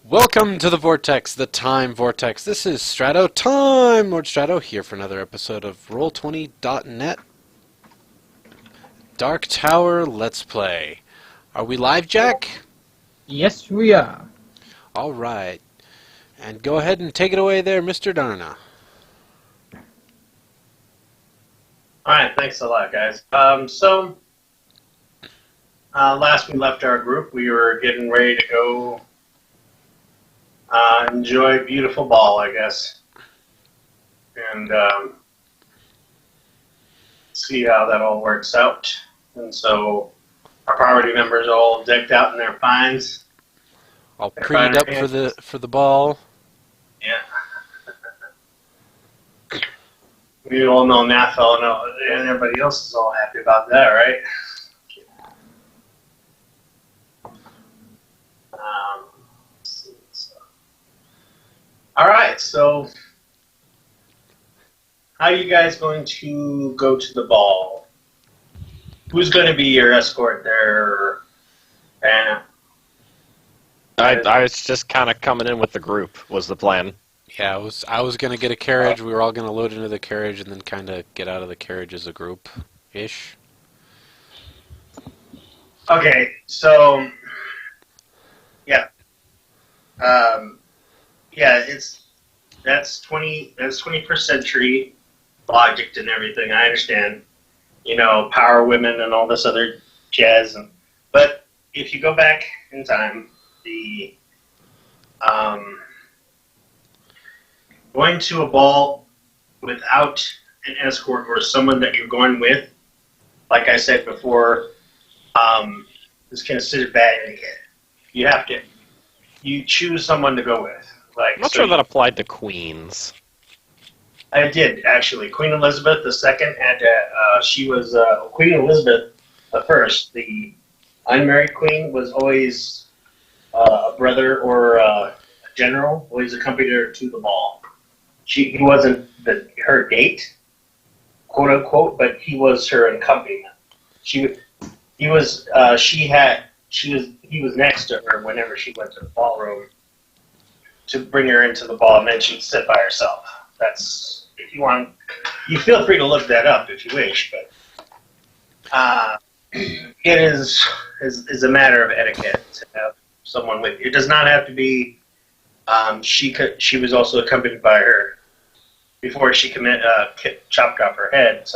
Welcome to the Vortex, the Time Vortex. This is Strato Time! Lord Strato here for another episode of Roll20.net Dark Tower Let's Play. Are we live, Jack? Yes, we are. Alright. And go ahead and take it away there, Mr. Darna. Alright, thanks a lot, guys. Last we left our group, we were getting ready to go enjoy a beautiful ball, I guess. And see how that all works out. And so our party members are all decked out in their pines. All preed up for the ball. Yeah. We all know Matt fell and everybody else is all happy about that, right? All right, so how are you guys going to go to the ball? Who's going to be your escort there, Anna? I was just kind of coming in with the group, was the plan. Yeah, I was going to get a carriage. We were all going to load into the carriage and then kind of get out of the carriage as a group-ish. Okay, so yeah. That's 21st century logic and everything. I understand, power women and all this other jazz. But if you go back in time, the going to a ball without an escort or someone that you're going with, like I said before, is considered bad etiquette. You choose someone to go with. I'm not sure that applied to queens. I did, actually. Queen Elizabeth II had she was Queen Elizabeth I. The unmarried queen was always a brother or a general, always accompanied her to the ball. He wasn't her date, quote unquote, but he was her accompaniment. He was next to her whenever she went to the ballroom to bring her into the ball, and then she'd sit by herself. That's, if you want, you feel free to look that up if you wish, but it is a matter of etiquette to have someone with you. It does not have to be. She was also accompanied by her before she chopped off her head.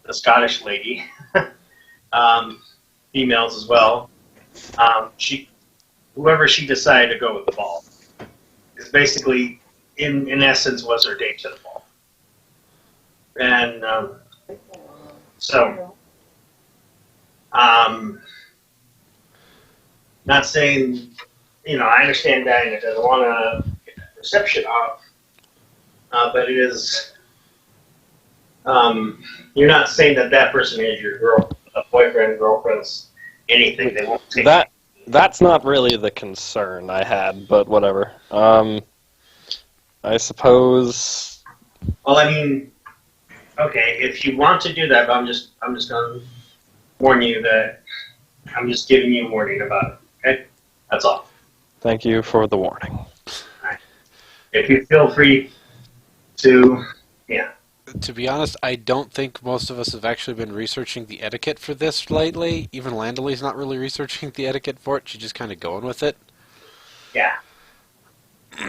The Scottish lady, females as well. Whoever she decided to go with the ball is basically, in essence, was her date to the ball. And not saying, I understand Diana doesn't want to get that reception off, but it is, you're not saying that person is your boyfriend, girlfriend's anything. They won't take it. That's not really the concern I had, but whatever. I suppose. Well, I mean, okay, if you want to do that, I'm just going to warn you that I'm just giving you a warning about it. Okay, that's all. Thank you for the warning. All right. If you feel free to, yeah. To be honest, I don't think most of us have actually been researching the etiquette for this lately. Even Landely's not really researching the etiquette for it. She's just kind of going with it. Yeah.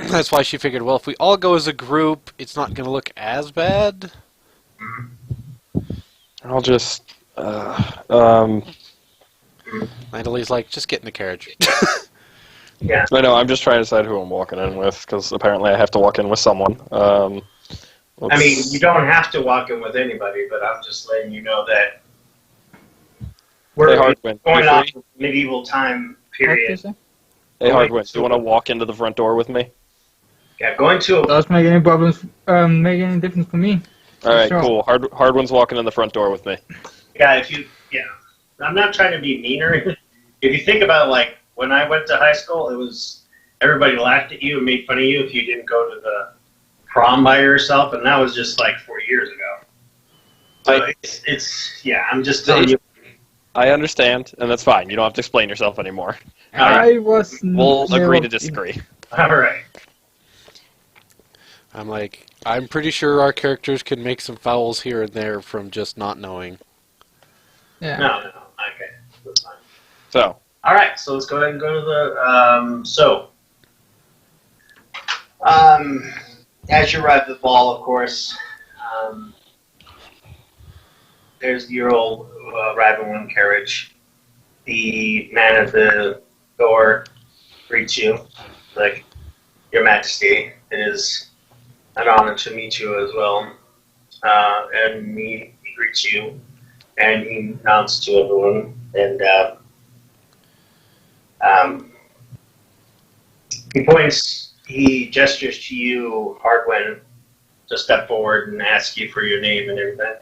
That's why she figured, well, if we all go as a group, it's not going to look as bad. I'll just... Landely's like, just get in the carriage. Yeah. I know, I'm just trying to decide who I'm walking in with, because apparently I have to walk in with someone. I mean, you don't have to walk in with anybody, but I'm just letting you know that we're going off of medieval time period. Hey, Hardwind, do you want to walk into the front door with me? Yeah, going to a... Does make any problems, make any difference for me? Alright, Sure. cool. Hardwind's walking in the front door with me. Yeah, I'm not trying to be meaner. If you think about, like, when I went to high school, it was, everybody laughed at you and made fun of you if you didn't go to the prom by yourself, and that was just like 4 years ago. So it's I'm just telling you, I understand, and that's fine. You don't have to explain yourself anymore. I was. We'll agree to no, disagree. All right. I'm like, I'm pretty sure our characters can make some fouls here and there from just not knowing. Yeah. No. Okay, that's fine. So, All right, so let's go ahead and go to the. As you arrive at the ball, of course, there's your old arrival one carriage. The man at the door greets you, like, Your Majesty. It is an honor to meet you as well. And he greets you, and he nods to everyone, and he gestures to you, Hardwin, to step forward and ask you for your name and everything.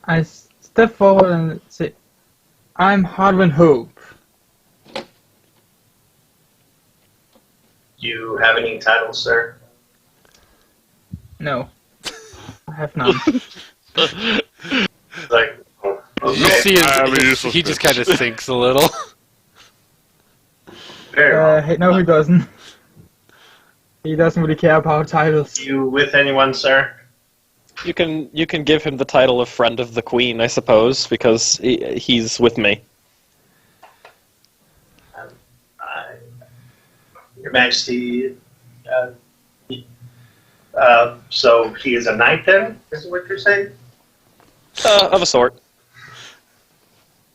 I step forward and say, I'm Hardwin Hope. Do you have any titles, sir? No. I have none. Like, oh, You okay. see he useless just bitch. kind of sinks a little. Very well. No, he doesn't. He doesn't really care about titles. You with anyone, sir? you can give him the title of Friend of the Queen, I suppose, because he's with me. Your Majesty, so he is a knight then, is what you're saying? Of a sort.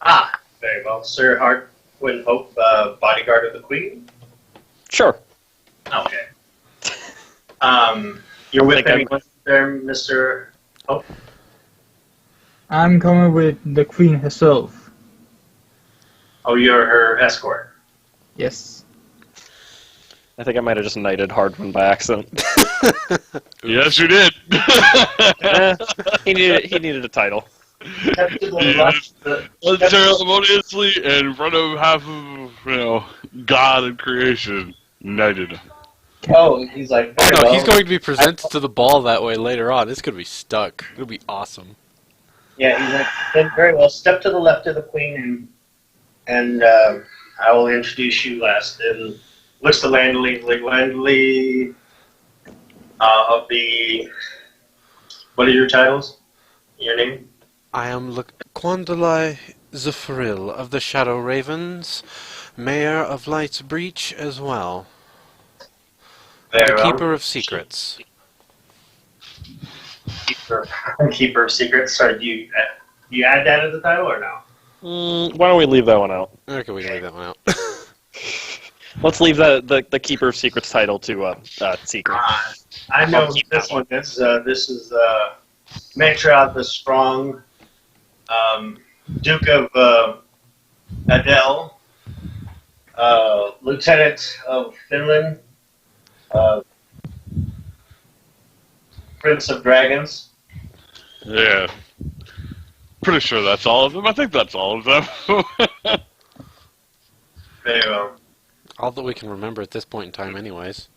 Ah, very well. Sir Hardwin Hope, bodyguard of the Queen? Sure. Okay. You're with Think I'm- anyone there, Mr. Hope? I'm coming with the Queen herself. Oh, you're her escort. Yes. I think I might have just knighted Hardwin by accident. Yes, you did. He needed a title. Step to the Yes. left. Unceremoniously in front of half of, God and creation, knighted. Oh, he's like, very No, well. he's going to be presented to the ball that way later on. It's going to be stuck. It'll be awesome. Yeah, he's like, then very well. Step to the left of the Queen, and I will introduce you last. And looks to Landley of the. What are your titles? Your name? I am Quandalai Zephril of the Shadow Ravens, Mayor of Light's Breach as well. Very The well. Keeper of Secrets. Keeper of Secrets. Sorry, do you add that as the title or no? Why don't we leave that one out? Okay, we can leave that one out. Let's leave the Keeper of Secrets title to Secret. I know I'll keep this that one. This is Metra the Strong, Duke of Adele, Lieutenant of Finland, Prince of Dragons. Yeah. Pretty sure that's all of them. I think that's all of them. Very well. All that we can remember at this point in time anyways.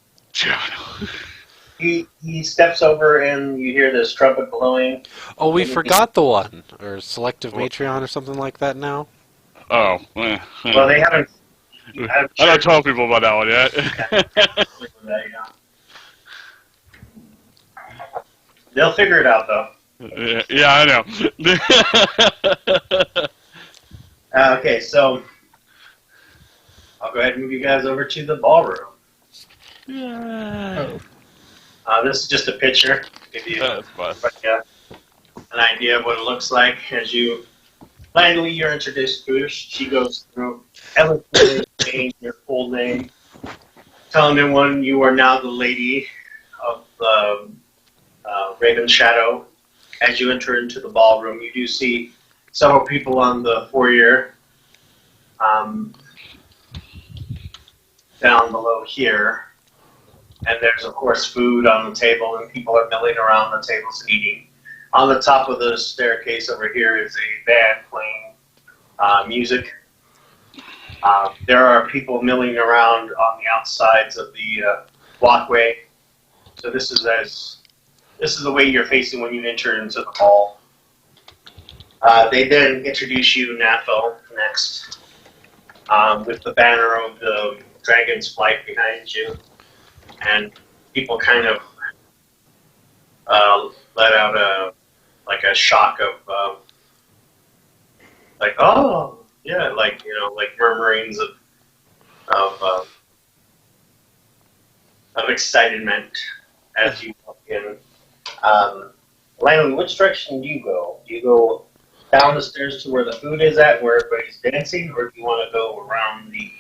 He steps over and you hear this trumpet blowing. Oh, we forgot the one! Or Selective Matreon or something like that now? Oh. Well, they haven't. I don't tell people about that one yet. They'll figure it out, though. Yeah, I know. Okay, so I'll go ahead and move you guys over to the ballroom. Oh. This is just a picture to give you That's fine. an idea of what it looks like as you finally you're introduced to her. She goes through eloquently saying your full name, telling everyone you are now the lady of the Raven Shadow. As you enter into the ballroom, you do see several people on the foyer down below here. And there's, of course, food on the table, and people are milling around the tables and eating. On the top of the staircase over here is a band playing music. There are people milling around on the outsides of the walkway. So this is the way you're facing when you enter into the hall. They then introduce you, Nathel, next, with the banner of the dragon's flight behind you, and people kind of let out a shock of oh yeah, like murmurings of excitement as you walk in. Landon, which direction do you go? Do you go down the stairs to where the food is at, where everybody's dancing, or do you want to go around the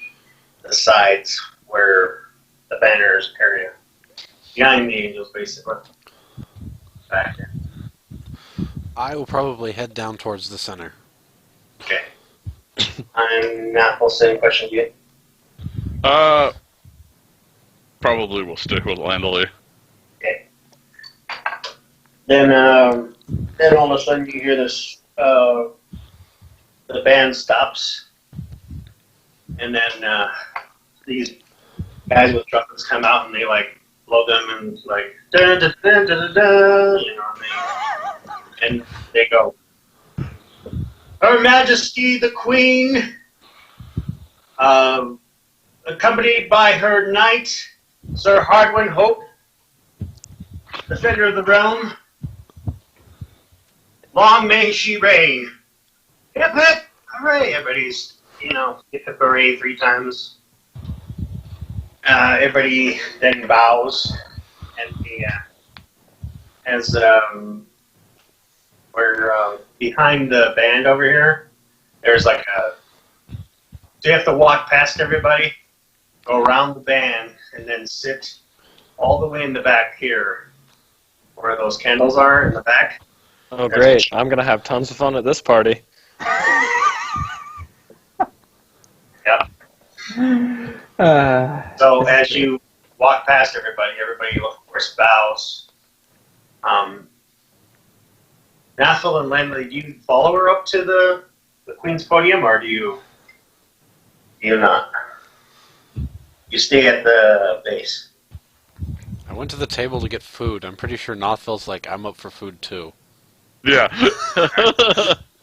sides where the banners area? Behind the angels, basically. Back there. I will probably head down towards the center. Okay. I'm not the same question to you. Probably will stick with Landely. Okay. Then all of a sudden you hear this. The band stops, and then these guys with trumpets come out and they like blow them and like da da da da da, you know, and they go, Her Majesty the Queen, accompanied by her knight, Sir Hardwin Hope, defender of the realm. Long may she reign. Hip hip hooray! Everybody's, hip hip hooray 3 times. Everybody then bows, and we're behind the band over here. There's so you have to walk past everybody, go around the band, and then sit all the way in the back here, where those candles are in the back. Oh, great. I'm going to have tons of fun at this party. Yeah. So as you walk past everybody of course bows. Nathel and Landley, do you follow her up to the Queen's podium, or do you not? You stay at the base. I went to the table to get food. I'm pretty sure Nothel's like, I'm up for food too. Yeah.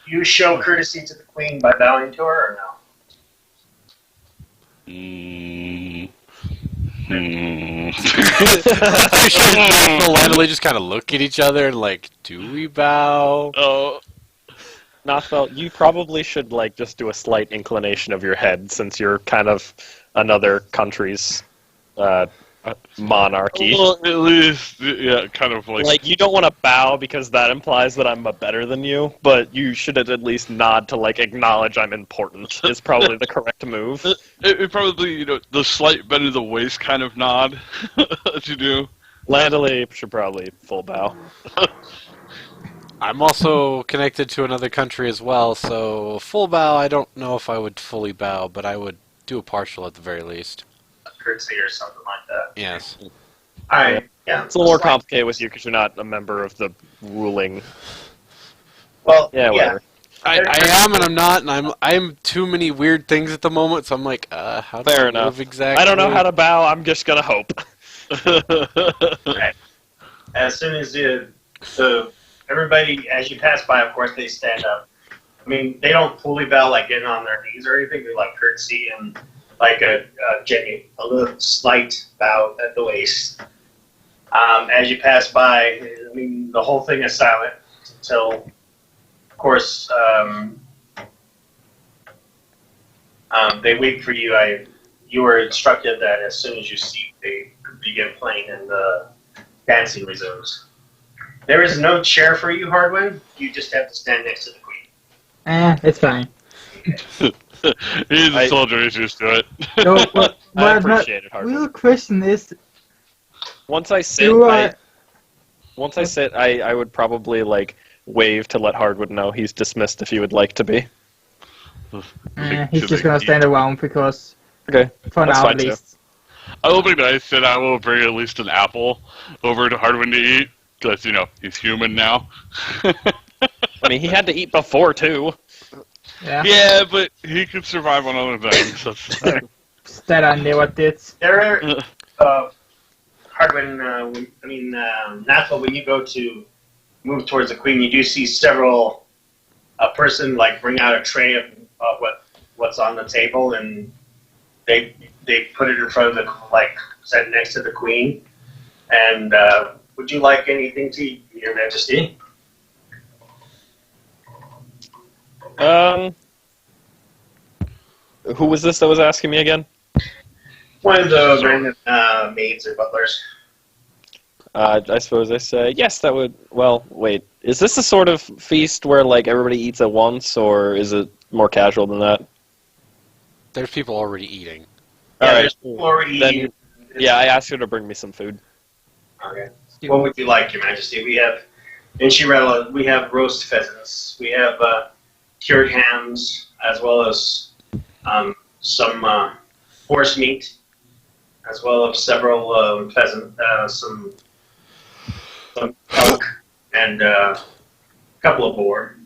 You show courtesy to the Queen by bowing to her, or no? Landley just kind of look at each other and like, do we bow? Oh. Nothfelt, you probably should just do a slight inclination of your head, since you're kind of another country's monarchy. Well, at least, yeah, kind of you don't want to bow because that implies that I'm better than you, but you should at least nod to acknowledge I'm important. Is probably the correct move. It probably, the slight bend of the waist kind of nod that you do. Landely should probably full bow. I'm also connected to another country as well, so full bow, I don't know if I would fully bow, but I would do a partial at the very least. Courtesy or something like that. Yes. Alright, yeah. It's a little more complicated with you because you're not a member of the ruling. Well, Yeah, whatever. I am and I'm not, and I'm too many weird things at the moment, so I'm like, how do Fair I enough. move exactly? I don't know how to bow, I'm just gonna hope. Right. As soon as everybody, as you pass by, of course, they stand up. I mean, they don't fully bow, getting on their knees or anything. They courtesy and a little slight bow at the waist. As you pass by, I mean, the whole thing is silent until, of course, they wait for you. You were instructed that as soon as you see, they begin playing and the dancing resumes. There is no chair for you, Hardwin. You just have to stand next to the Queen. It's fine. He's a soldier, he's used to it. No, I appreciate it, Hardwin. Real question is, Once I sit, I would probably wave to let Hardwood know he's dismissed if he would like to be. he's just gonna stand around because, Okay, for that's now fine at too. least. I will be nice and I will bring at least an apple over to Hardwin to eat, because, he's human now. I mean, he had to eat before too. Yeah. Yeah, but he could survive on other things. That I never did. There are, Hardwin, Nathel, when you go to move towards the Queen, you do see several a person like bring out a tray of what's on the table, and they put it in front of the like set next to the queen. And would you like anything to eat, Your Majesty? Who was this that was asking me again? One of the random maids or butlers. I suppose I say, yes, that would... Well, wait. Is this a sort of feast where, like, everybody eats at once, or is it more casual than that? There's people already eating. Yeah, Alright. there's people already Then- eating. Yeah, I asked her to bring me some food. Okay. What would you like, Your Majesty? We have enchilada, we have roast pheasants, we have cured hams, as well as some horse meat, as well as several pheasant, some elk, and a couple of boar.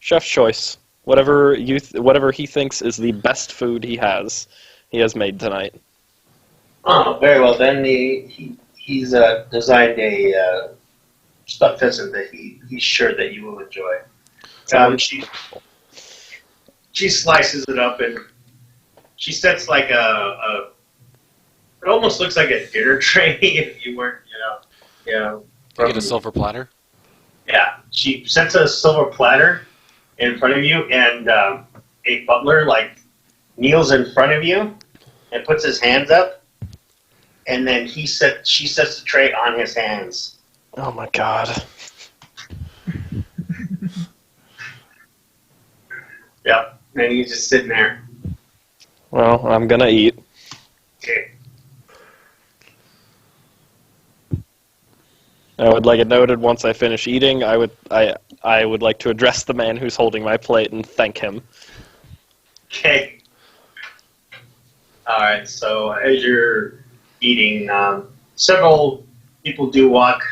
Chef's choice. Whatever whatever he thinks is the best food he has made tonight. Oh, very well. Then he's designed a stuffed pheasant that he's sure that you will enjoy. She slices it up and she sets like it almost looks like a dinner tray if you weren't, Get a silver platter. Yeah, she sets a silver platter in front of you, and a butler like kneels in front of you and puts his hands up. And then she sets the tray on his hands. Oh my god. Yep. And he's just sitting there. Well, I'm gonna eat. Okay. I would like it noted once I finish eating, I would like to address the man who's holding my plate and thank him. Okay. All right. So as you're eating, several people do walk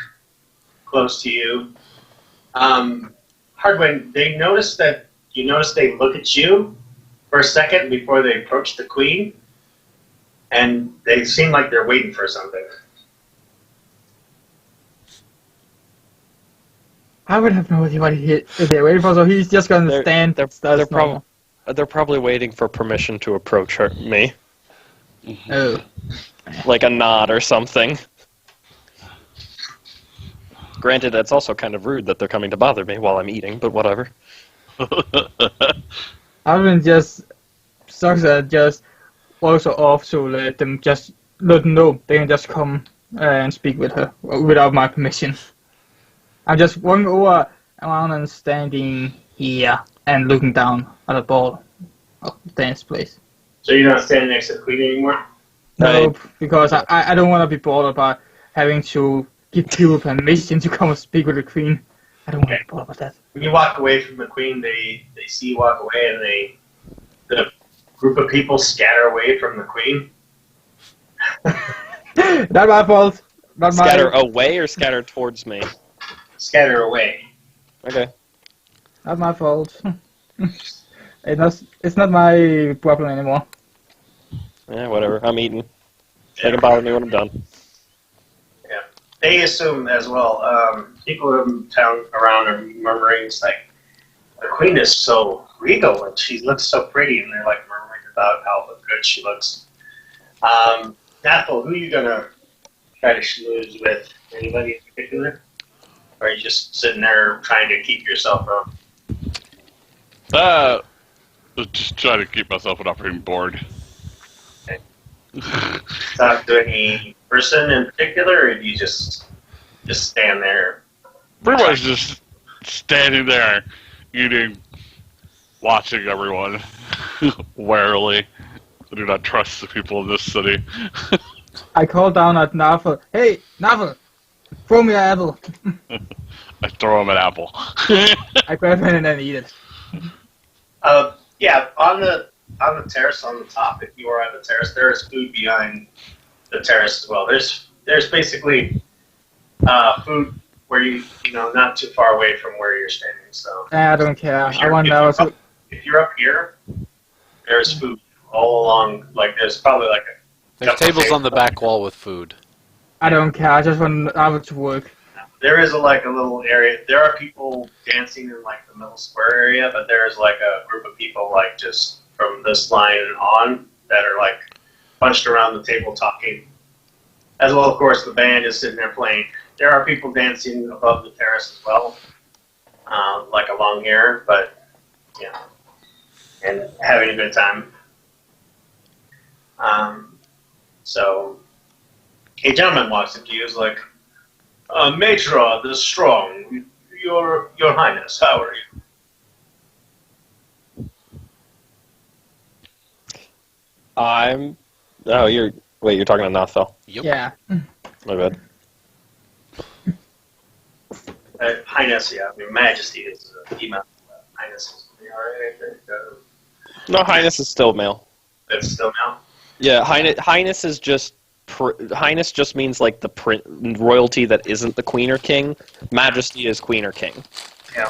close to you. Hardwin, they notice that they look at you for a second before they approach the queen, and they seem like they're waiting for something. I would have no idea what they're waiting for, so he's just gonna stand. They're probably waiting for permission to approach me. Oh. Like a nod or something. Granted, it's also kind of rude that they're coming to bother me while I'm eating, but whatever. Alvin just sucks at just also off to let them know they can just come and speak with her without my permission. I'm just walking around and standing here and looking down at the ball of the dance place. So you're not standing next to the queen anymore? No, because I don't want to be bothered by having to give people permission to come and speak with the queen. I don't want to be bothered with that. When you walk away from the queen, they see you walk away, and the group of people scatter away from the queen. Not my fault. Scatter away or scatter towards me? Scatter away. Okay. Not my fault. It's not my problem anymore. Yeah, whatever. I'm eating. They can bother me when I'm done. Yeah. They assume as well. People in town around are murmuring, it's like, the queen is so regal and she looks so pretty, and they're like murmuring about how good she looks. Nathal, who are you gonna try to schmooze with? Anybody in particular? Or are you just sitting there trying to keep yourself from? Just try to keep myself without being bored. Talk to any person in particular, or do you just stand there? Pretty much just standing there, eating, watching everyone warily. I do not trust the people in this city. I call down at Navel. Hey, Navel, throw me an apple. I throw him an apple. I grab it and then eat it. Yeah, on the terrace on the top, if you are on the terrace, there is food behind the terrace as well. There's basically food where you not too far away from where you're standing. So I don't care. I want to. If you're up here, there's food all along. Like there's probably like There's tables on the back wall with food. I don't care. I just want Navel to work. there is like a little area. There are people dancing in like the middle square area, but there's like a group of people like just from this line on that are like bunched around the table talking. As well, of course, the band is sitting there playing. There are people dancing above the terrace as well, like along here, but yeah, and having a good time. So a gentleman walks up to you, is like, Matra the Strong, your Highness, how are you? I'm. Oh, you're. Wait, you're talking to Nathel. Yep. Yeah. My bad. Highness, yeah, I mean, Majesty is female. Highness is alright, I think. No, Highness is still male. It's still now. Yeah, Highness is just. Highness just means like the royalty that isn't the queen or king. Majesty is queen or king. Yeah.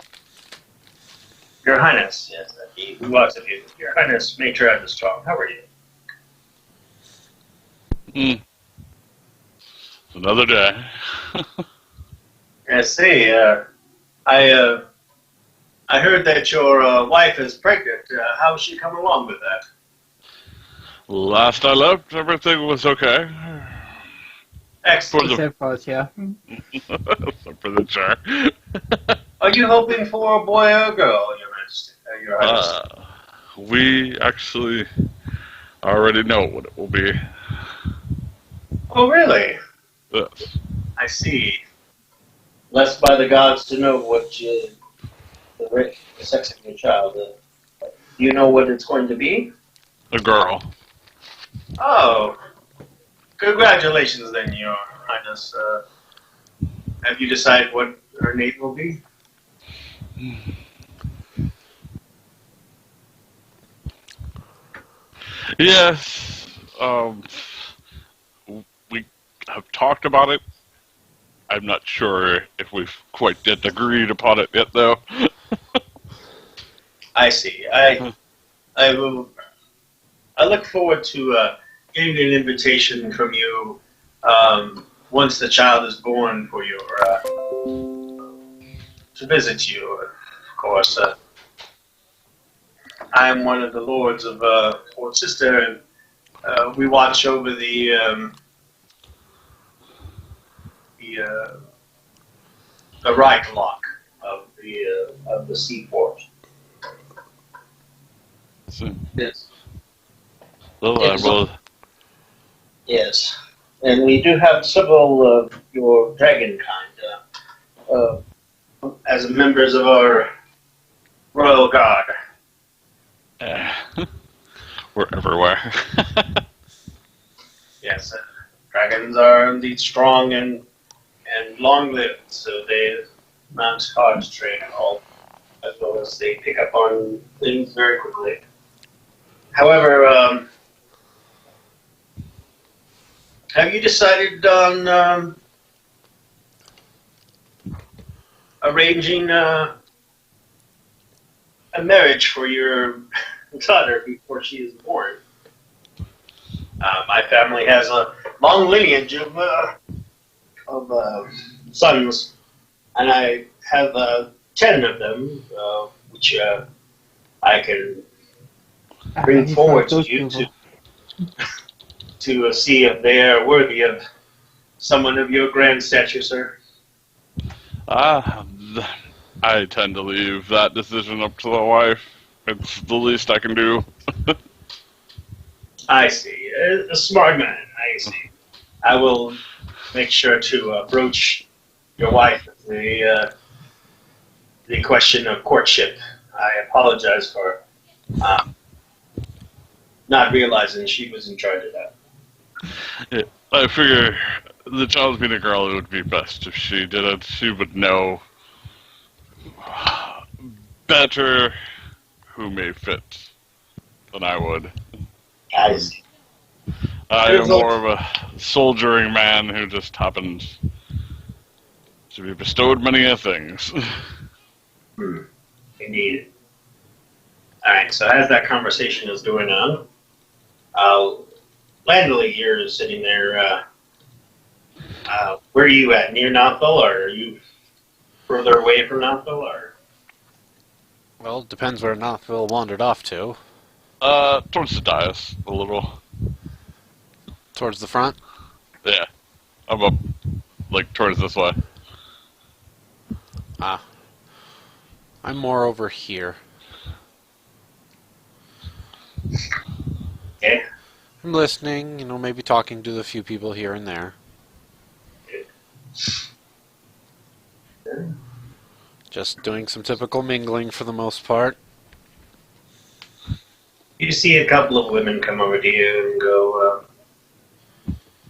Your Highness, yes. He walks up to you. Your Highness, Matra the Strong, how are you? Another day. I see. I heard that your wife is pregnant. How's she coming along with that? Last I left, everything was okay. Excellent. Except for us, yeah. Except for the chair. Are you hoping for a boy or a girl, Your Majesty? Your Highness? We actually already know what it will be. Oh, really? Yes. I see. Blessed by the gods to know what the sex of your child. Do you know what it's going to be? A girl. Oh, congratulations then, Your Highness. Have you decided what her name will be? Yes. We have talked about it. I'm not sure if we've quite yet agreed upon it yet, though. I see. I look forward to getting an invitation from you once the child is born for your to visit you. Of course, I am one of the lords of Fort Sister, and we watch over the right lock of the seaport. So, Yes. well, Yes, and we do have several of your dragon kind as members of our royal guard. we're everywhere. Yes, dragons are indeed strong and long-lived, so they mount hard to train all, as well as they pick up on things very quickly. However, have you decided on arranging a marriage for your daughter before she is born? My family has a long lineage of sons, and I have 10 of them, which I can bring forward to you to see if they are worthy of someone of your grand stature, sir. I tend to leave that decision up to the wife. It's the least I can do. I see. A smart man. I see. I will make sure to broach your wife with the question of courtship. I apologize for not realizing she was in charge of that. Yeah, I figure the child being a girl, it would be best if she did it. She would know better who may fit than I would. I see. I am more of a soldiering man who just happens to be bestowed many a things. Indeed. All right. So as that conversation is going on, Landley here is sitting there Where are you at? Near Knothville, or are you further away from Knothville, or? Well, it depends where Knothville wandered off to. Towards the dais, a little. Towards the front? Yeah. I'm up, like, towards this way. Ah. I'm more over here. Okay. I'm listening, maybe talking to the few people here and there. Just doing some typical mingling for the most part. You see a couple of women come over to you and go,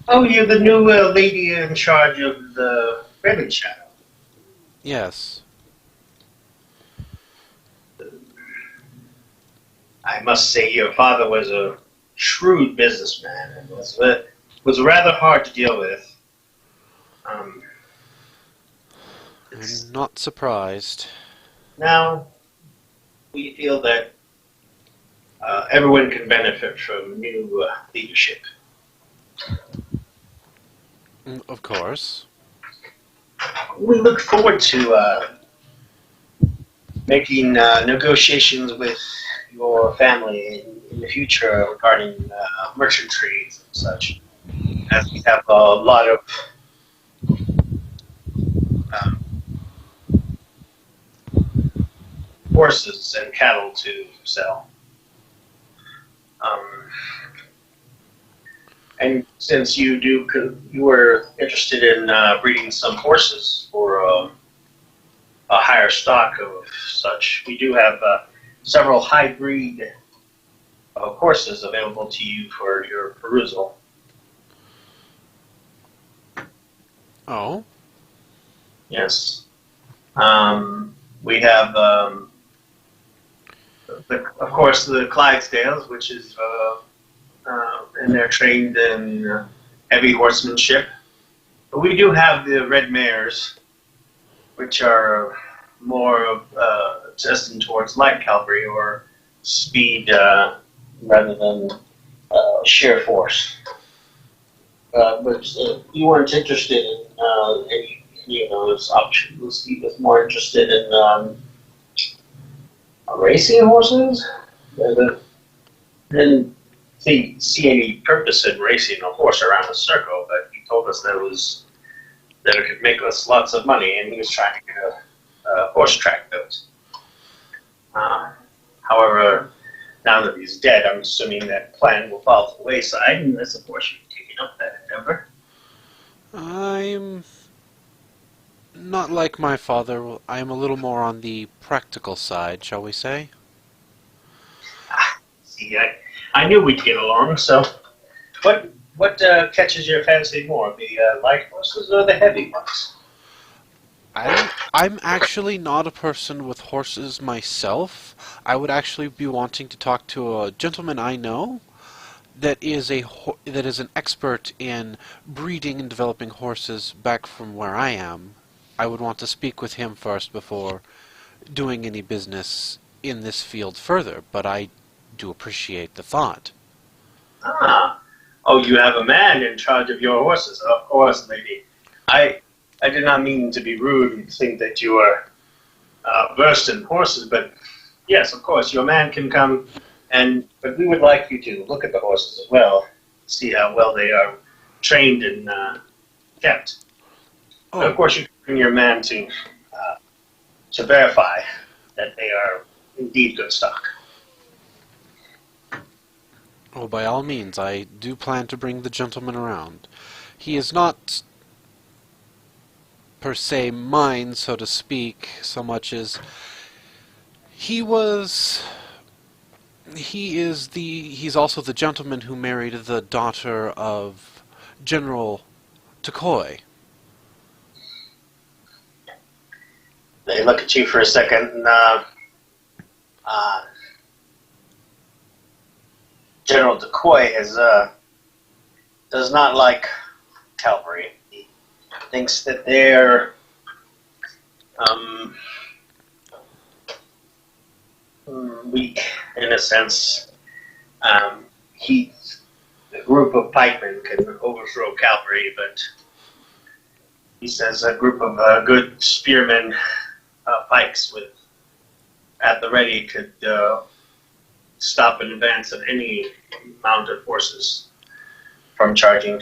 "Oh, you're the new lady in charge of the Raven Shadow." Yes. I must say, your father was a shrewd businessman and was rather hard to deal with. I'm not surprised. Now, we feel that everyone can benefit from new leadership. Of course. We look forward to making negotiations with your family in the future regarding merchant trades and such, as we have a lot of horses and cattle to sell. And since you were interested in breeding some horses for a higher stock of such, we do have several hybrid horses available to you for your perusal. Oh? Yes. We have, of course, the Clydesdales, which is, and they're trained in heavy horsemanship. But we do have the red mares, which are more destined towards light cavalry or speed rather than sheer force. But you weren't interested in any of those options. He was more interested in racing horses. Didn't see any purpose in racing a horse around a circle, but he told us that it could make us lots of money, and he was trying to get a horse track built. However, now that he's dead, I'm assuming that plan will fall to the wayside, unless, of course, you've taken up that endeavor. I'm not like my father. I am a little more on the practical side, shall we say? See, I knew we'd get along, so what catches your fancy more, the light horses or the heavy ones? I'm actually not a person with horses myself. I would actually be wanting to talk to a gentleman I know that is an expert in breeding and developing horses back from where I am. I would want to speak with him first before doing any business in this field further, but I do appreciate the thought. Ah, oh, you have a man in charge of your horses. Of course, lady. I did not mean to be rude and think that you were versed in horses, but yes, of course, your man can come, but we would like you to look at the horses as well, see how well they are trained and kept. Oh. And of course, you can bring your man to verify that they are indeed good stock. Oh, by all means, I do plan to bring the gentleman around. He is not per se mine, so to speak, so much as he's also the gentleman who married the daughter of General Takoi. They look at you for a second, and General Decoy does not like cavalry. He thinks that they're weak in a sense. The group of pikemen can overthrow cavalry, but He says a group of good spearmen, pikes with at the ready could stop an advance of any mounted forces from charging,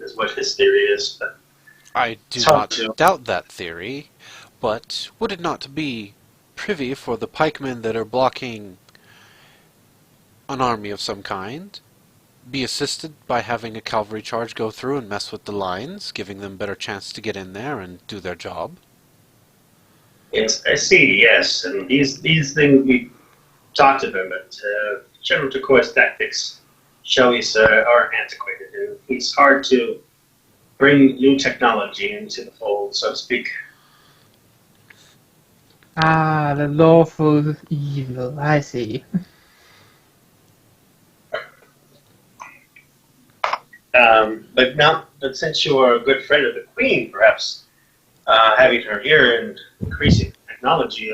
is what his theory is. But I do it's hard not to. doubt that theory, but would it not be privy for the pikemen that are blocking an army of some kind be assisted by having a cavalry charge go through and mess with the lines, giving them better chance to get in there and do their job? I see, yes, and these things we talked to them, but General Turquoise tactics, shall we say, are antiquated, and it's hard to bring new technology into the fold, so to speak. Ah, the lawful evil. I see. But since you are a good friend of the Queen, perhaps having her here and increasing technology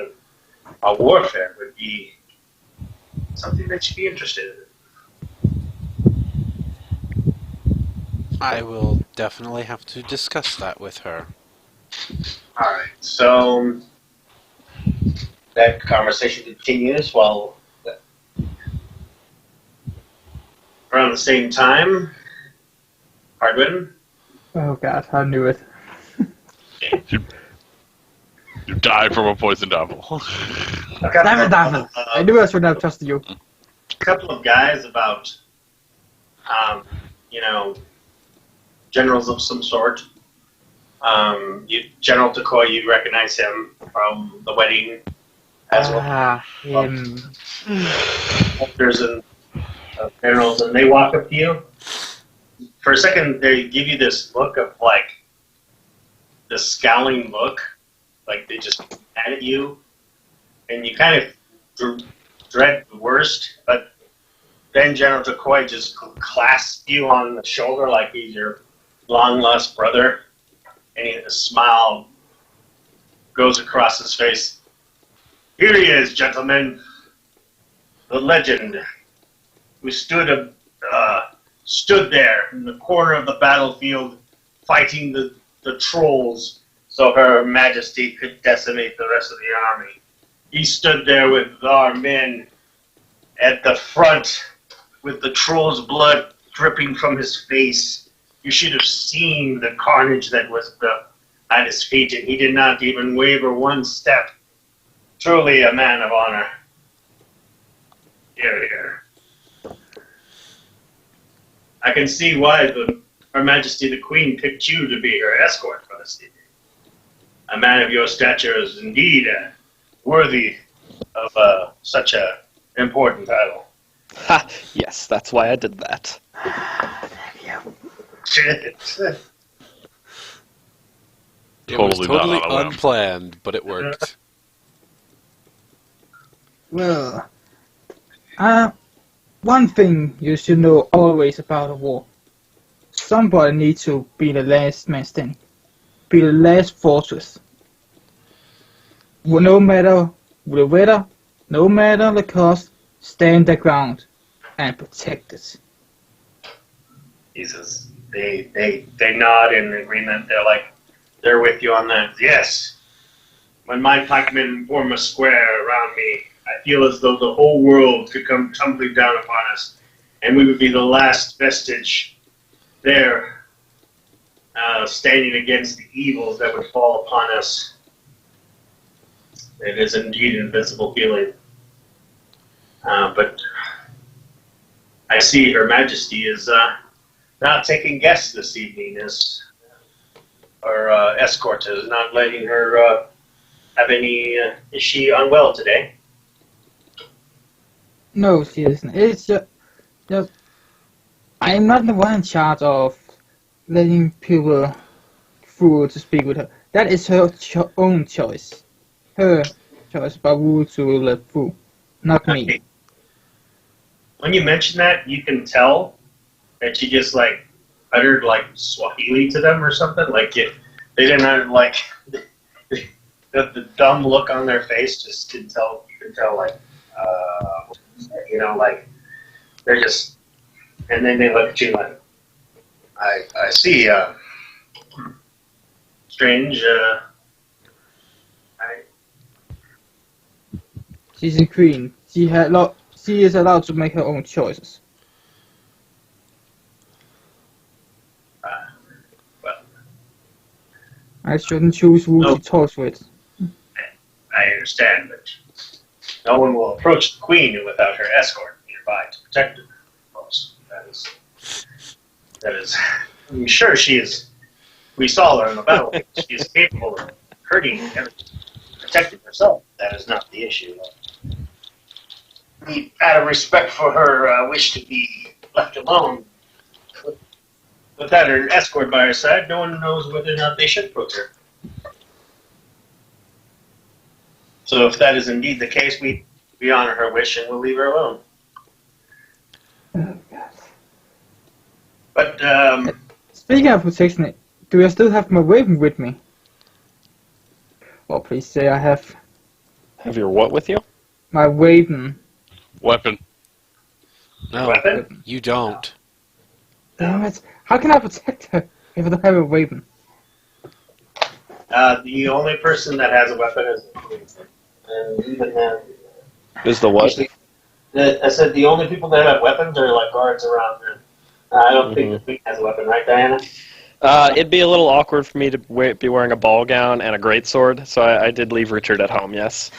of warfare would be something that you'd be interested in. I will definitely have to discuss that with her. All right, so that conversation continues while around the same time. Hardwin, Oh god, I knew it. You died from a poisoned apple. Damn it, David! I knew I should have trusted you. A couple of guys about, you know, generals of some sort. General Decoy, you recognize him from the wedding as well. Ah, him. Officers and generals, and they walk up to you. For a second, they give you this look of like this scowling look, like they just mad at you, and you kind of dread the worst. But then General Decoy just clasps you on the shoulder like he's your long lost brother, and a smile goes across his face. Here he is, gentlemen, the legend who stood there in the corner of the battlefield fighting the trolls so Her Majesty could decimate the rest of the army. He stood there with our men at the front with the troll's blood dripping from his face. You should have seen the carnage that was at his feet, and he did not even waver one step. Truly a man of honor. Here, here. I can see why Her Majesty the Queen picked you to be her escort for this evening. A man of your stature is indeed worthy of such an important title. Ha! Yes, that's why I did that. It was Totally not totally on a whim. unplanned, but it worked. Well, one thing you should know always about a war. Somebody needs to be the last man standing. Be the last fortress. No matter the weather, no matter the cost, stand the ground and protect it. He says, they nod in agreement. They're with you on that. Yes. When my pikemen form a square around me, I feel as though the whole world could come tumbling down upon us, and we would be the last vestige there, standing against the evils that would fall upon us. It is indeed an invincible feeling. But I see Her Majesty is not taking guests this evening, or escort is not letting her have any. Is she unwell today? No, she isn't. It's just I'm not the one in charge of letting people through to speak with her. That is her own choice. Her choice about who to let through, not me. Okay. When you mention that, you can tell that she just like uttered like Swahili to them or something. Like they didn't like the dumb look on their face. Just can tell. You can tell like like they're just. And then they look at you like, I see. strange. She's a queen. She is allowed to make her own choices. Well, I shouldn't choose who No. she talks with. I understand, but no one will approach the queen without her escort nearby to protect her. Of course, that is. I'm sure she is. We saw her in the battle. She is capable of hurting and protecting herself. That is not the issue. Out of respect for her wish to be left alone, without her escort by her side, no one knows whether or not they should approach her. So if that is indeed the case, we honor her wish and we'll leave her alone. Oh, God. But, Speaking of protection, do I still have my weapon with me? Well, please say I have Have your what with you? my weapon. Weapon. No, weapon? you don't. Damn it. How can I protect her if I don't have a weapon? The only person that has a weapon is the queen. And even then, Is the what? usually, I said the only people that have weapons are like guards around her. I don't think the queen has a weapon, right, Diana? It'd be a little awkward for me to be wearing a ball gown and a greatsword, so I did leave Richard at home, yes.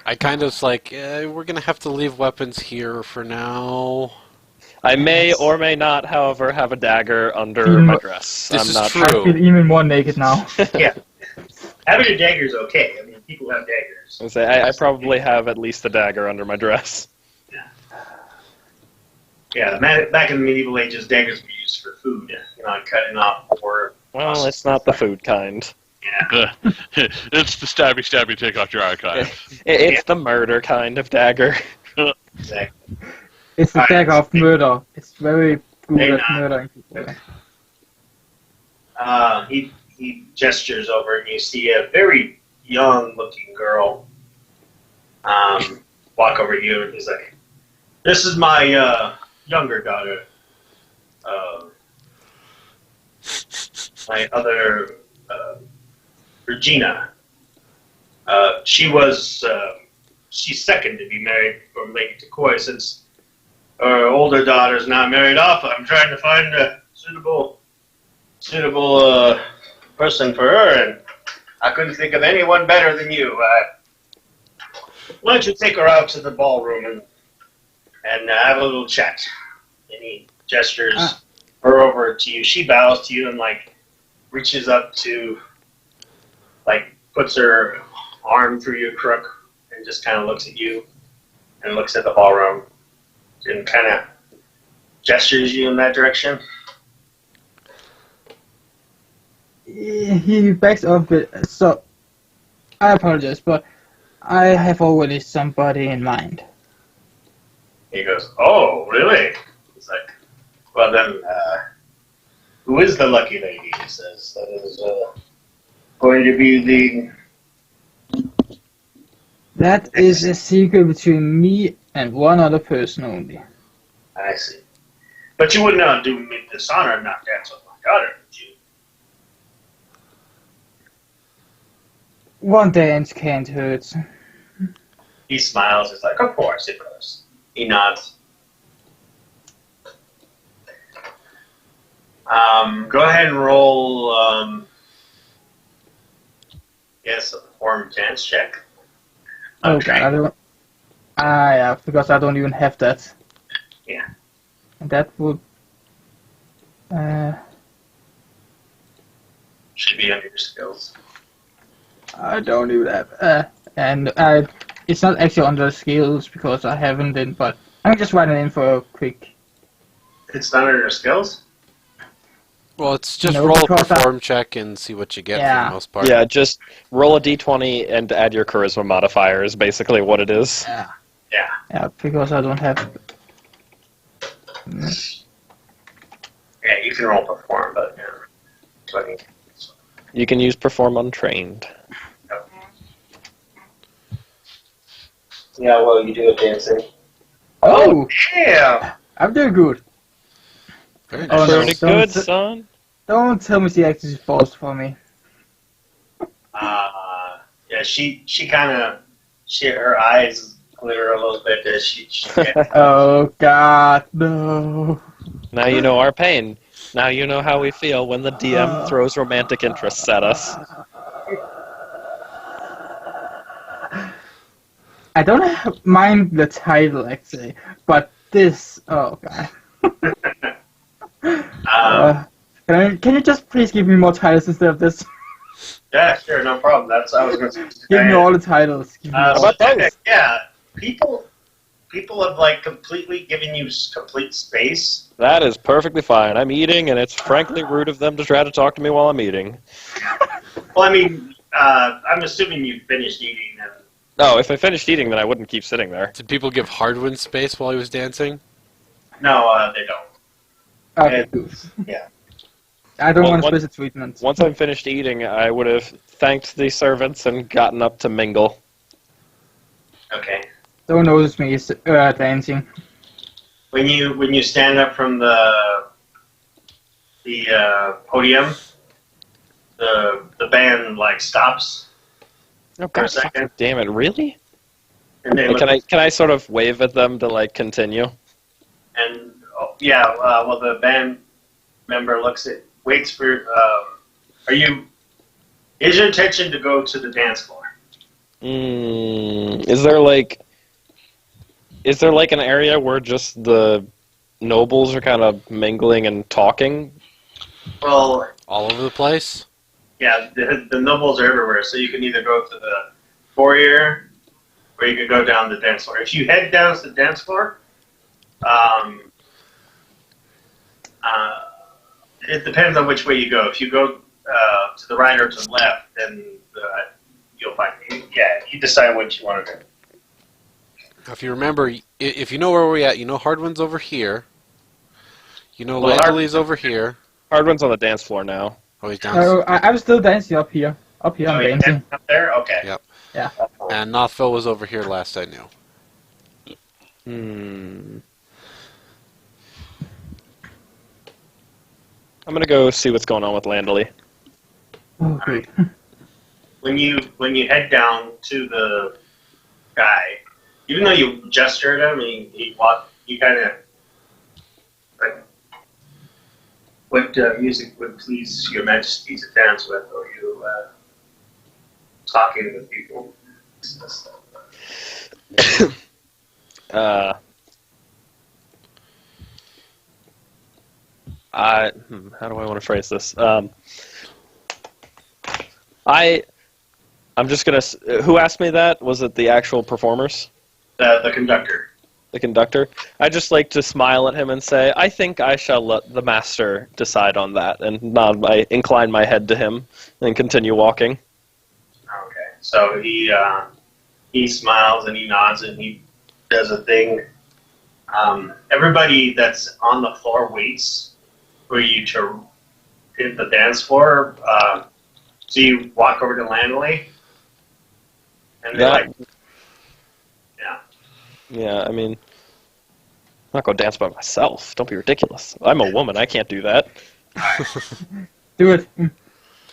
I kind of like, we're gonna have to leave weapons here for now. I may or may not, however, have a dagger under Mm. my dress. This I'm is not true. I feel even more naked now. Yeah. Having a dagger is okay. I mean, people have daggers. I probably have at least a dagger under my dress. Yeah, back in the medieval ages, daggers were used for food, cutting off or. Well, it's not the food kind. Yeah. It's the stabby, take out your archive. It's the murder kind of dagger. Exactly. It's the Alright. dagger of murder. It's very good Hey, at nah. murdering people. He gestures over, and you see a very young-looking girl walk over to you, and he's like, "This is my younger daughter. My other Regina. She's second to be married from Lady Takoi since her older daughter's not married off. I'm trying to find a suitable person for her, and I couldn't think of anyone better than you. Why don't you take her out to the ballroom and have a little chat?" And he gestures her over to you. She bows to you and reaches up to puts her arm through your crook and just kind of looks at you and looks at the ballroom and kind of gestures you in that direction. He backs up a bit, so I apologize, but I have already somebody in mind. He goes, "Oh, really?" He's like, "Well then, who is the lucky lady?" He says, "That is going to be the." That is a secret between me and one other person only. I see. But you would not do me this honor and not dance with my daughter, would you? One dance can't hurt. He smiles. He's like, "Of course, of course." He nods. Go ahead and roll. Yes, a perform dance check. Oh god, I don't. Yeah, because I don't even have that. Yeah. And that would. Should be under your skills. I don't even have. It's not actually under skills because I haven't been, but I'm just writing in for a quick. It's not under your skills? Well, it's just No, roll a because perform check and see what you get for Yeah. the most part. Yeah, just roll a d20 and add your charisma modifier is basically what it is. Yeah, because I don't have. Yeah, you can roll perform, but yeah. 20. You can use perform untrained. Yeah, well, you do a dancing. Oh, Yeah! I'm doing good. Very Oh, nice. no. Pretty Don't good, s- son. Don't tell me she actually falls for me. Yeah, she her eyes glitter a little bit as she Oh God, no. Now you know our pain. Now you know how we feel when the DM throws romantic interests at us. I don't mind the title actually, but this. Oh God. Can you just please give me more titles instead of this? Yeah, sure, no problem. That's I was going to say. Give me all the titles. Give me all. How about those? Yeah, people have like completely given you complete space. That is perfectly fine. I'm eating, and it's frankly rude of them to try to talk to me while I'm eating. Well, I mean, I'm assuming you finished eating. And No, if I finished eating, then I wouldn't keep sitting there. Did people give Hardwin space while he was dancing? no, they don't. Okay, And- good. yeah. I don't Well, want what- special treatment. Once I'm finished eating, I would have thanked the servants and gotten up to mingle. Okay. Don't notice me dancing. When you stand up from the podium, the band like stops Oh, for a God second, fucking damn it, really? and they look, Can I sort of wave at them to, like, continue? and well, the band member waits for. Is your intention to go to the dance floor? Is there like an area where just the nobles are kind of mingling and talking? Well, All over the place? yeah, the nobles are everywhere, so you can either go to the foyer or you can go down the dance floor. If you head down to the dance floor, it depends on which way you go. If you go to the right or to the left, then you'll find. Yeah, you decide what you want to do. If you remember, if you know where we're at, you know Hardwin's over here. You know Well, Landely's over here. Hardwin's on the dance floor now. Oh, he's down. Oh, I'm still dancing up here. Up here, I'm you dancing. up there? Okay. Yep. Yeah. And Nothville was over here last I knew. I'm gonna go see what's going on with Landely. Oh, good. When you head down to the guy, even though you gestured at him, he kind of like, what music would please your majesty to dance with, or you talking with people? How do I want to phrase this? I'm just gonna. Who asked me that? Was it the actual performers? The conductor. The conductor? I just like to smile at him and say, I think I shall let the master decide on that, and incline my head to him and continue walking. Okay, so he smiles and he nods and he does a thing. Everybody that's on the floor waits for you to hit the dance floor. So you walk over to Landley, and they're like, yeah. Yeah, I mean, I'm not going to dance by myself. Don't be ridiculous. I'm a woman. I can't do that. Do it.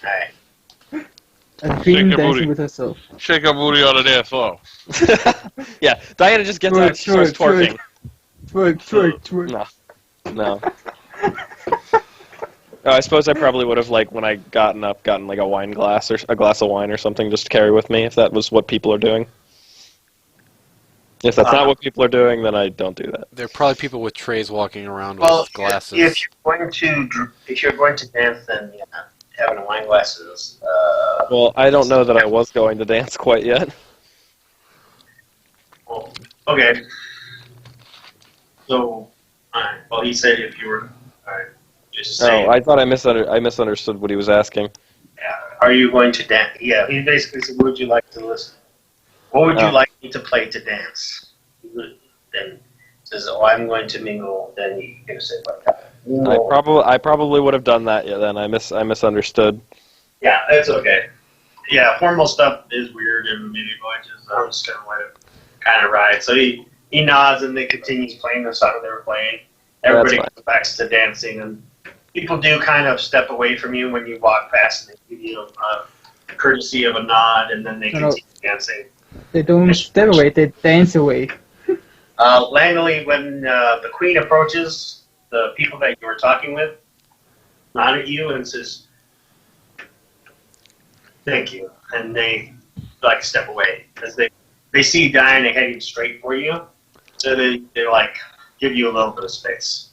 Alright. A queen your dancing booty. with herself. Shake a booty on the dance floor. Yeah, Diana just gets out and starts twerking. Twerk. No. I suppose I probably would have, like, when I gotten like a wine glass or a glass of wine or something just to carry with me if that was what people are doing. If that's not what people are doing, then I don't do that. There are probably people with trays walking around Well, with glasses. if you're going to dance, then yeah, having a wine glass is. Well, I don't know that I was going to dance quite yet. Well, okay. So, alright. Well, he said if you were. Alright. Just say. Oh, I thought I misunderstood what he was asking. Yeah. Are you going to dance? Yeah. He basically said, "Would you like to listen? What would you like me to play to dance?" Then says, "Oh, I'm going to mingle." Then you're gonna say like that. I probably would have done that. Yeah, then I misunderstood. Yeah, it's okay. Yeah, formal stuff is weird and maybe I'm just gonna let it kind of ride. So he nods and then continues playing the song they were playing. Everybody That's goes back to dancing, and people do kind of step away from you when you walk past and they give you courtesy of a nod, and then they No, no. continue dancing. They don't step away, they dance away. Langley, when the queen approaches the people that you were talking with, nod at you and says, "Thank you," and they like step away because they see Diana heading straight for you, so they like give you a little bit of space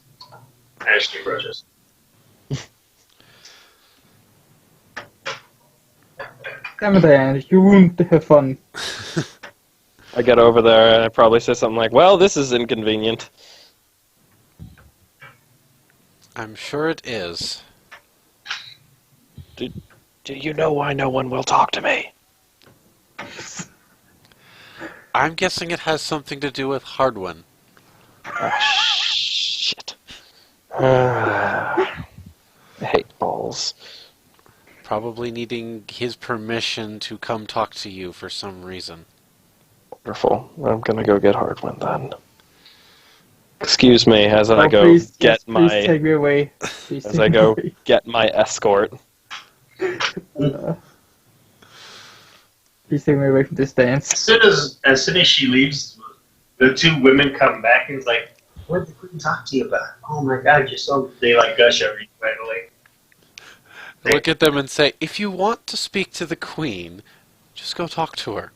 as she approaches. Damn it, Diane, you ruined her fun. I get over there and I probably say something like, "Well, this is inconvenient." I'm sure it is. Do you know why no one will talk to me? I'm guessing it has something to do with Hardwin. Ah, shit. I hate balls. Probably needing his permission to come talk to you for some reason. Wonderful. I'm gonna go get Hardwin then. Excuse me as I Oh, go please, get yes, please my take me away. Please as take I me go away. get my escort. Please take me away from this dance. As soon as she leaves, the two women come back and it's like, "What did the queen talk to you about? Oh my God, you're so..." They like gush over you finally. Look at them and say, if you want to speak to the Queen, just go talk to her.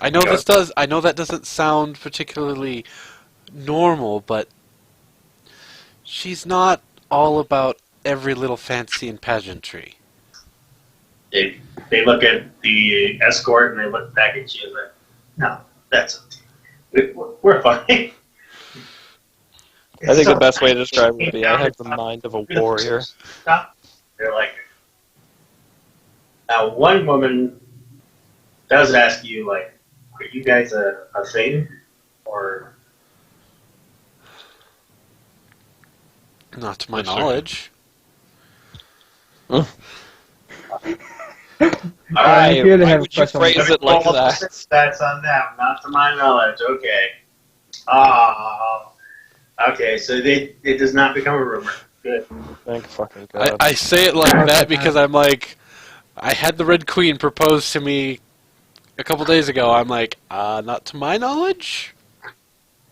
I know that doesn't sound particularly normal, but she's not all about every little fancy and pageantry. They look at the escort and they look back at you and like, "No, that's okay. We're fine." I think the best way to describe it would be I have the mind of a warrior. They're like, now one woman does ask you like, "Are you guys a thing?" Or Not to my Yes, sir. knowledge. I hear they Why have would you a crush on phrase me. it like that? That's on them, not to my knowledge. Okay. Oh. Okay, so it does not become a rumor. Good. Thank fucking God. I say it like that because I'm like, I had the Red Queen propose to me a couple days ago. I'm like, not to my knowledge.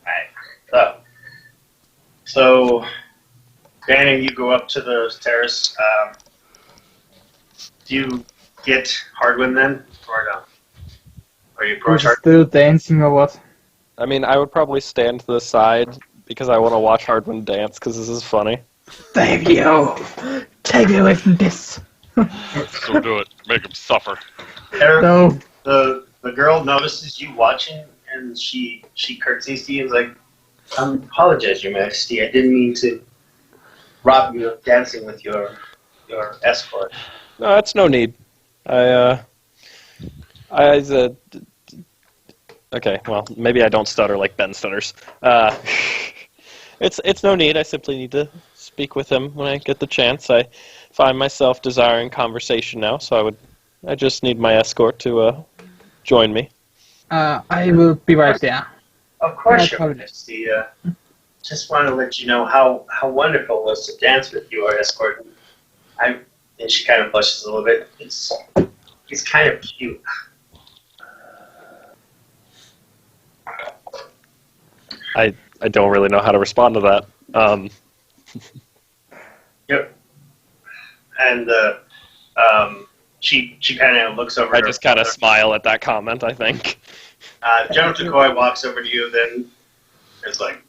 Right. So, Danny, you go up to the terrace. Do you get Hardwin then, or no? Or you approach Who's Hardwin? still dancing or what? I mean, I would probably stand to the side because I want to watch Hardwin dance because this is funny. Thank you! Take me away from this! So do it. Make him suffer. No. The girl notices you watching, and she curtsies to you and is like, "I apologize, Your Majesty. I didn't mean to rob you of dancing with your escort." No, that's no need. Okay, well, maybe I don't stutter like Ben stutters. It's no need. I simply need to speak with him when I get the chance. I find myself desiring conversation now, so I just need my escort to join me. I will be right there. Of course, I Your Majesty. Just want to let you know how wonderful it was to dance with your escort. And she kind of blushes a little bit. It's kind of cute. I don't really know how to respond to that. Yep. And she kind of looks over. I just kind of smile at that comment, I think. General Takoi walks over to you. Then it's like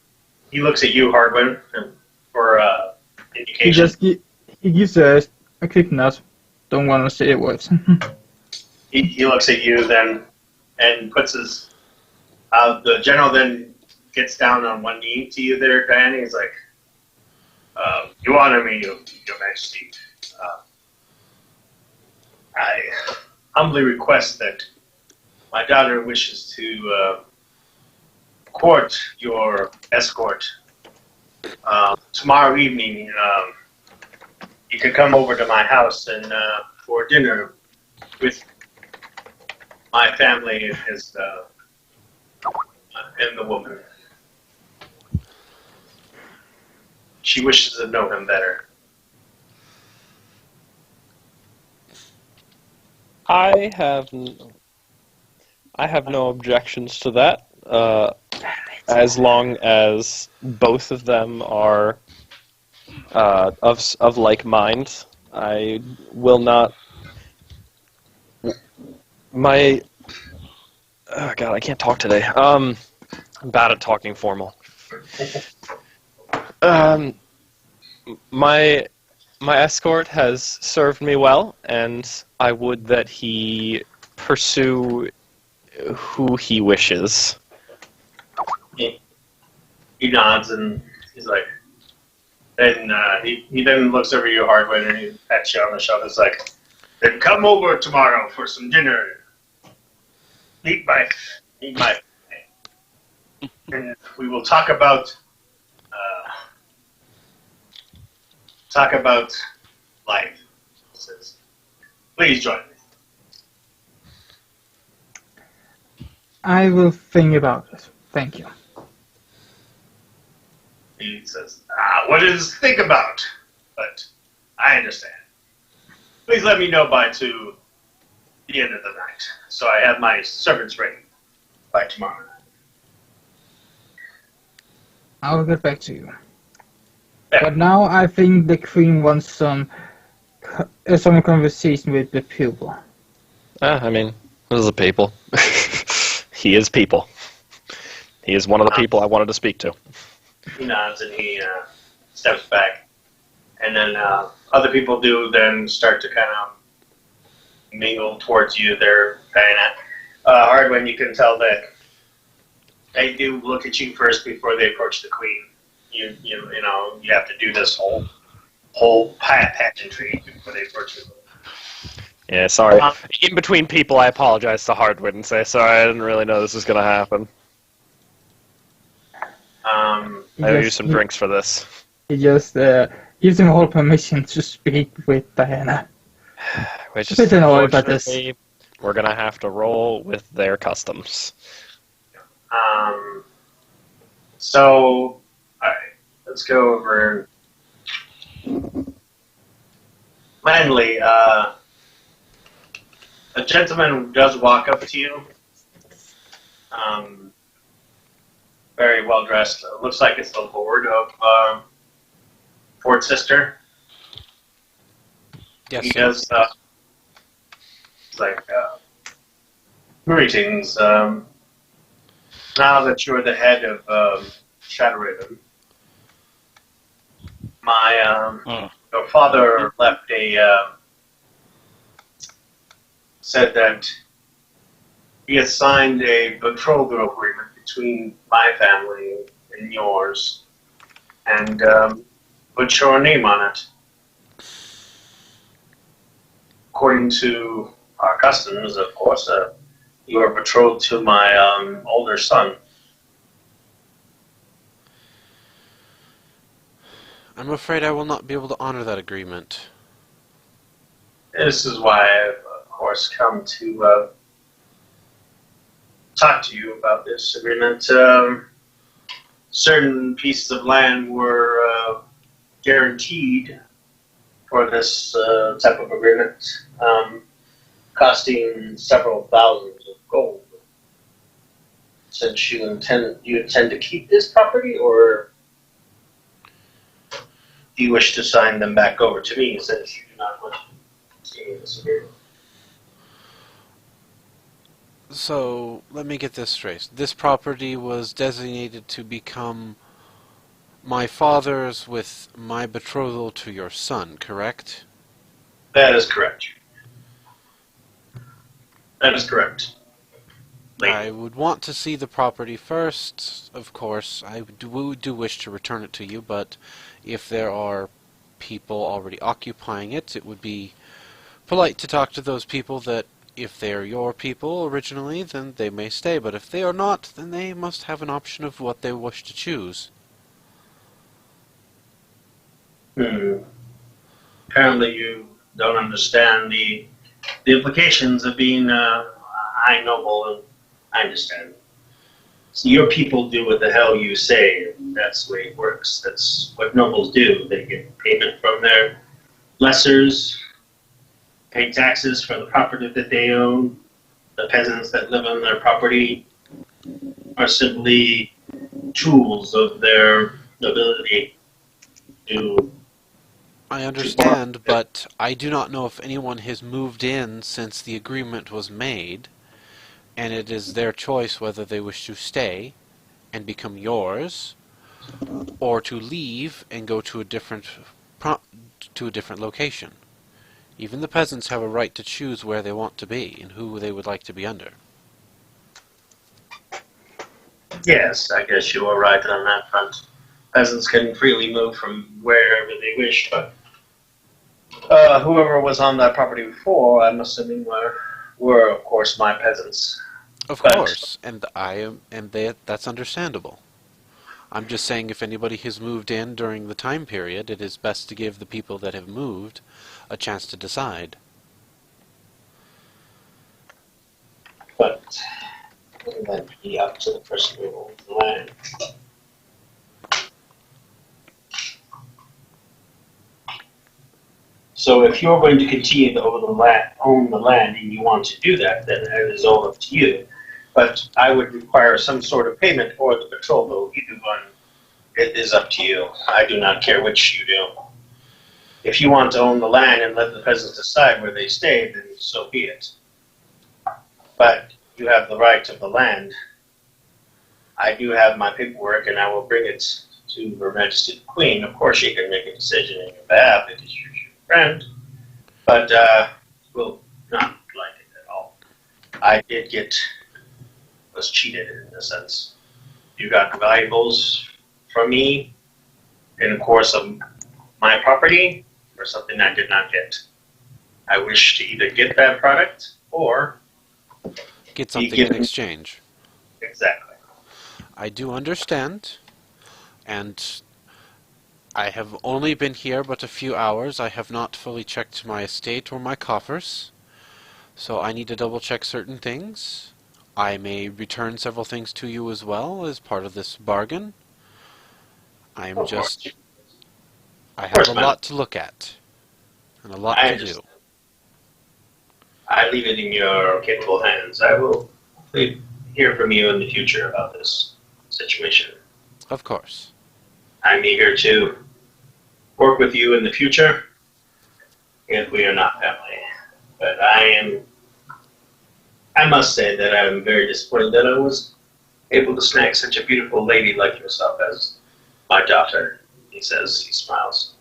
he looks at you, Hardwin, for indication. He gives a quick nod. Don't want to say words. He looks at you then and puts his. The general then gets down on one knee to you there, Diana. He's like, "You honor me, Your Majesty. I humbly request that my daughter wishes to court your escort tomorrow evening. You could come over to my house and for dinner with my family and the woman. She wishes to know him better." I have no objections to that, as long as both of them are of like mind. I will not. My oh god, I can't talk today. I'm bad at talking formal. Um, my escort has served me well, and I would that he pursue who he wishes. He nods and he's like, then he then looks over you, Hardwin, and he pats you on the shoulder. It's like, then come over tomorrow for some dinner. Meet my, and we will talk about life. He says, please join me. I will think about it. Thank you. He says, what is think about? But I understand. Please let me know by the end of the night, so I have my servants ready by tomorrow. I will get back to you. Yeah. But now I think the Queen wants some conversation with the people. I mean, this is a people. He is people. He is one of the people I wanted to speak to. He nods and he steps back, and then other people do then start to kind of mingle towards you. They're kind of hard when you can tell that they do look at you first before they approach the Queen. You know you have to do this whole pageantry before they approach the Queen. Yeah, sorry. In between people, I apologize to Hardwood and say, sorry, I didn't really know this was going to happen. I owe you some drinks for this. He just gives him all permission to speak with Diana. Which is, Bit annoyed about this. We're going to have to roll with their customs. So, alright, let's go over. Finally, a gentleman does walk up to you. Very well dressed. Looks like it's the Lord of Fort Sister. Yes. He does. It's like, greetings. Now that you're the head of Shadowraven, your father left said that he had signed a betrothal agreement between my family and yours, and put your name on it. According to our customs, of course, you are betrothed to my older son. I'm afraid I will not be able to honor that agreement. This is why I've, of course, come to talk to you about this agreement. Certain pieces of land were guaranteed for this type of agreement, costing several thousands of gold. Since you intend to keep this property, or do you wish to sign them back over to me since you do not want to continue this agreement? So, let me get this straight. This property was designated to become my father's with my betrothal to your son, correct? That is correct. That is correct. I would want to see the property first, of course. I do wish to return it to you, but if there are people already occupying it, it would be polite to talk to those people that if they are your people originally, then they may stay, but if they are not, then they must have an option of what they wish to choose. Apparently you don't understand the implications of being a high noble, and I understand. So your people do what the hell you say, and that's the way it works. That's what nobles do. They get payment from their lessers, pay taxes for the property that they own. The peasants that live on their property are simply tools of their ability to I farm. understand, but I do not know if anyone has moved in since the agreement was made, and it is their choice whether they wish to stay and become yours, or to leave and go to a different location. Even the peasants have a right to choose where they want to be and who they would like to be under. Yes, I guess you are right on that front. Peasants can freely move from wherever they wish, but whoever was on that property before, I'm assuming were of course my peasants. Of But course, and that's understandable. I'm just saying if anybody has moved in during the time period, it is best to give the people that have moved a chance to decide. but wouldn't that be up to the person who owns the land? So if you're going to continue to own the land and you want to do that, then it is all up to you. But I would require some sort of payment for the patrol, though. Either one, it is up to you. I do not care which you do. If you want to own the land and let the peasants decide where they stay, then so be it. But you have the right of the land. I do have my paperwork, and I will bring it to Her Majesty the Queen. Of course, she can make a decision in your behalf because you're your friend, but will not like it at all. I was cheated in a sense. You got valuables from me in the course of my property for something I did not get. I wish to either get that product or Get be something in given exchange. exactly. I do understand, and I have only been here but a few hours. I have not fully checked my estate or my coffers, so I need to double check certain things. I may return several things to you as well as part of this bargain. I am Of just, course, I of have a course, man. lot to look at, and a lot I to do. understand. I leave it in your capable hands. I will hopefully hear from you in the future about this situation. Of course. I'm eager to work with you in the future if we are not family. But I must say that I'm very disappointed that I was able to snag such a beautiful lady like yourself as my daughter. He says, he smiles.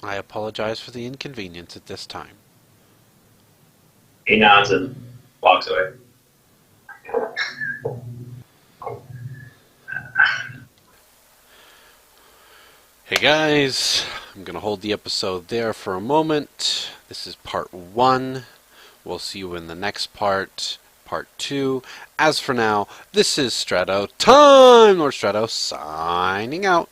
I apologize for the inconvenience at this time. He nods and walks away. Hey guys, I'm going to hold the episode there for a moment. This is part 1. We'll see you in the next part, part 2. As for now, this is Strato Time! Lord Strato signing out.